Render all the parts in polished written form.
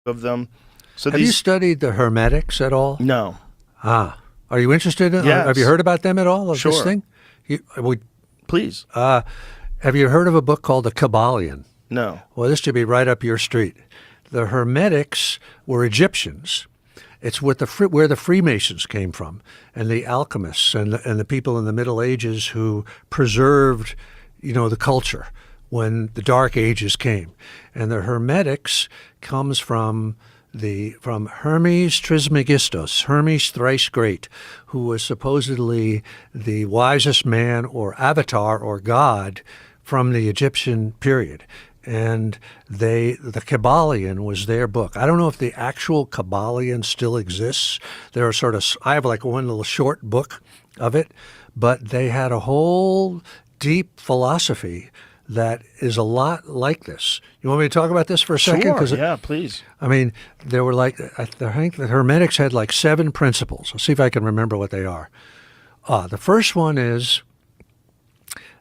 of them. So Have you studied the Hermetics at all? No. Ah. Are you interested in Yes. Have you heard about them at all, of Sure. this thing? Please. Have you heard of a book called The Kabbalion? No. Well, this should be right up your street. The Hermetics were Egyptians. It's where the Freemasons came from, and the alchemists and the people in the Middle Ages who preserved, the culture when the Dark Ages came. And the Hermetics comes from Hermes Trismegistus, Hermes thrice great, who was supposedly the wisest man or avatar or god from the Egyptian period. And the Kabbalion was their book. I don't know if the actual Kabbalion still exists. There are I have like one little short book of it, but they had a whole deep philosophy that is a lot like this. You want me to talk about this for a second? Sure, yeah, please. I mean, there were I think the Hermetics had like 7 principles. I'll see if I can remember what they are. The first one is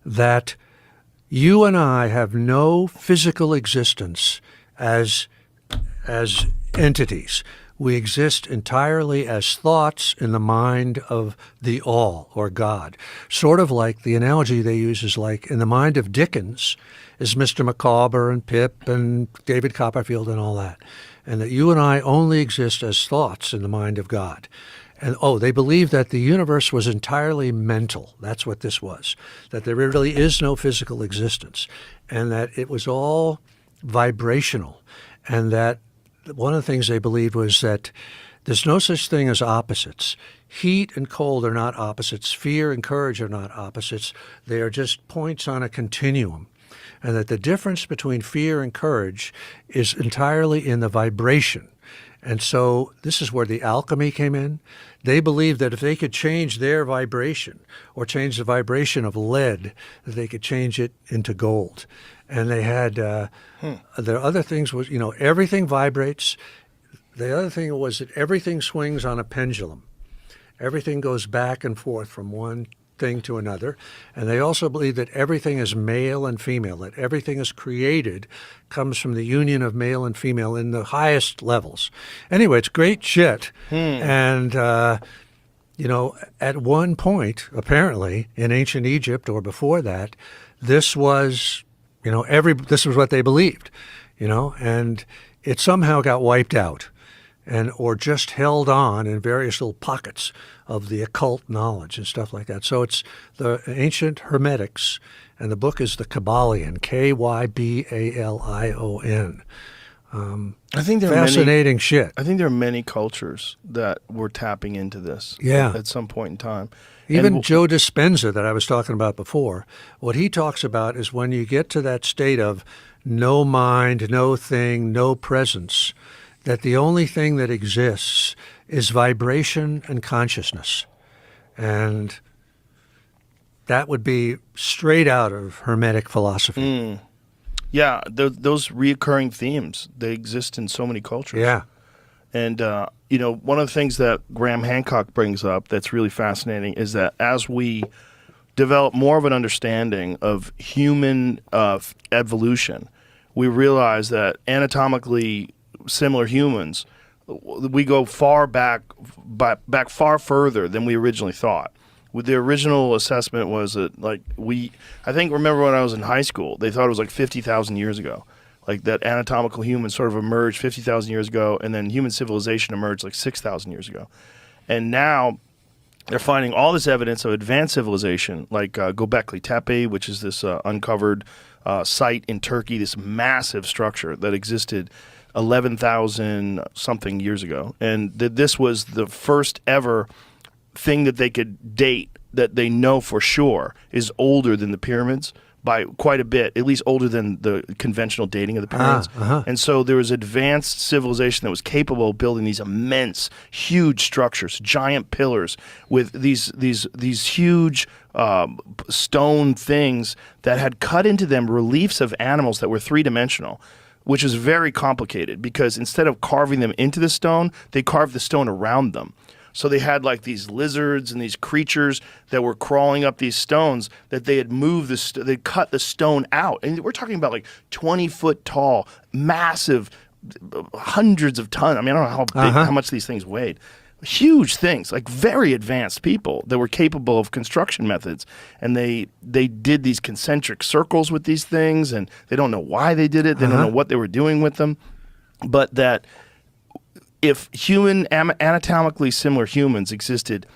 that you and I have no physical existence as entities. We exist entirely as thoughts in the mind of the All, or God. Sort of like the analogy they use is like in the mind of Dickens is Mr. Micawber and Pip and David Copperfield and all that. And that you and I only exist as thoughts in the mind of God. And they believe that the universe was entirely mental. That's what this was. That there really is no physical existence. And that it was all vibrational. And that one of the things they believed was that there's no such thing as opposites. Heat and cold are not opposites. Fear and courage are not opposites. They are just points on a continuum. And that the difference between fear and courage is entirely in the vibration. And so this is where the alchemy came in. They believed that if they could change their vibration or change the vibration of lead, that they could change it into gold. And they had, their other things was, everything vibrates. The other thing was that everything swings on a pendulum. Everything goes back and forth from one thing to another. And they also believe that everything is male and female, that everything is created comes from the union of male and female in the highest levels. Anyway, it's great shit. And, at one point, apparently, in ancient Egypt or before that, this was, this was what they believed, and it somehow got wiped out or just held on in various little pockets of the occult knowledge and stuff like that. So it's the ancient Hermetics, and the book is the Kabbalion, Kybalion. I think there fascinating shit. I think there are many cultures that were tapping into this at some point in time. Even Joe Dispenza that I was talking about before, what he talks about is when you get to that state of no mind, no thing, no presence, that the only thing that exists is vibration and consciousness. And that would be straight out of Hermetic philosophy. Yeah, those reoccurring themes, they exist in so many cultures. Yeah. And, one of the things that Graham Hancock brings up that's really fascinating is that as we develop more of an understanding of human evolution, we realize that anatomically similar humans, we go far back far further than we originally thought. The original assessment was that, remember when I was in high school, they thought it was like 50,000 years ago. Like that anatomical humans sort of emerged 50,000 years ago, and then human civilization emerged like 6,000 years ago. And now they're finding all this evidence of advanced civilization, like Göbekli Tepe, which is this uncovered site in Turkey, this massive structure that existed 11,000 something years ago. And this was the first ever thing that they could date that they know for sure is older than the pyramids by quite a bit, at least older than the conventional dating of the pyramids. And so there was advanced civilization that was capable of building these immense, huge structures, giant pillars with these huge stone things that had cut into them reliefs of animals that were three-dimensional, which is very complicated because instead of carving them into the stone, they carved the stone around them. So they had like these lizards and these creatures that were crawling up these stones that they had moved they cut the stone out. And we're talking about like 20-foot tall, massive hundreds of tons. I mean, I don't know how big, how much these things weighed. Huge things, like very advanced people that were capable of construction methods, and they did these concentric circles with these things, and they don't know why they did it. They don't know what they were doing with them, but that if anatomically similar humans existed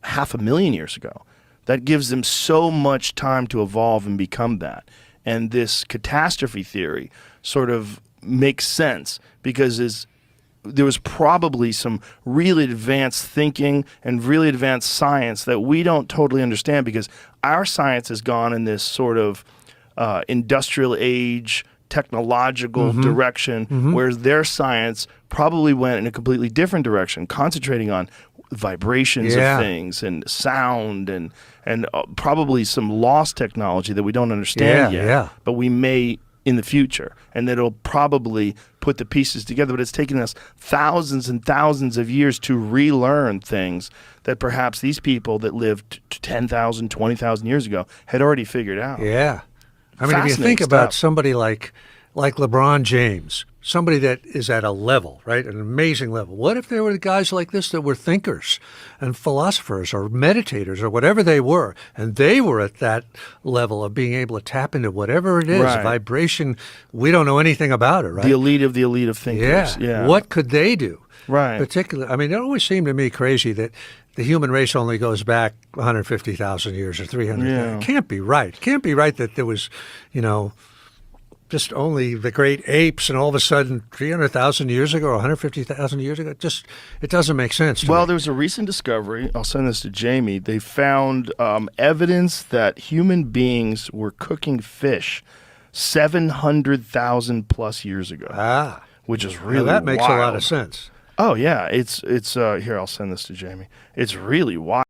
500,000 years ago, that gives them so much time to evolve and become that. And this catastrophe theory sort of makes sense because there was probably some really advanced thinking and really advanced science that we don't totally understand, because our science has gone in this sort of industrial age, technological direction, whereas their science probably went in a completely different direction, concentrating on vibrations of things and sound and probably some lost technology that we don't understand yet, but we may in the future, and that'll probably put the pieces together. But it's taken us thousands and thousands of years to relearn things that perhaps these people that lived 10,000, 20,000 years ago had already figured out. Yeah. I mean, if you think about somebody like LeBron James, somebody that is at a level, right, an amazing level. What if there were guys like this that were thinkers and philosophers or meditators or whatever they were, and they were at that level of being able to tap into whatever it is, vibration, we don't know anything about it, right? The elite of thinkers. Yeah. What could they do? Right. Particularly, I mean, it always seemed to me crazy that the human race only goes back 150,000 years or 300,000. Yeah. It can't be right. It can't be right that there was, just only the great apes, and all of a sudden 300,000 years ago or 150,000 years ago. It doesn't make sense to me. There was a recent discovery. I'll send this to Jamie. They found evidence that human beings were cooking fish 700,000 plus years ago. Which is really that makes wild. a lot of sense. Oh yeah, it's here. I'll send this to Jamie. It's really wild.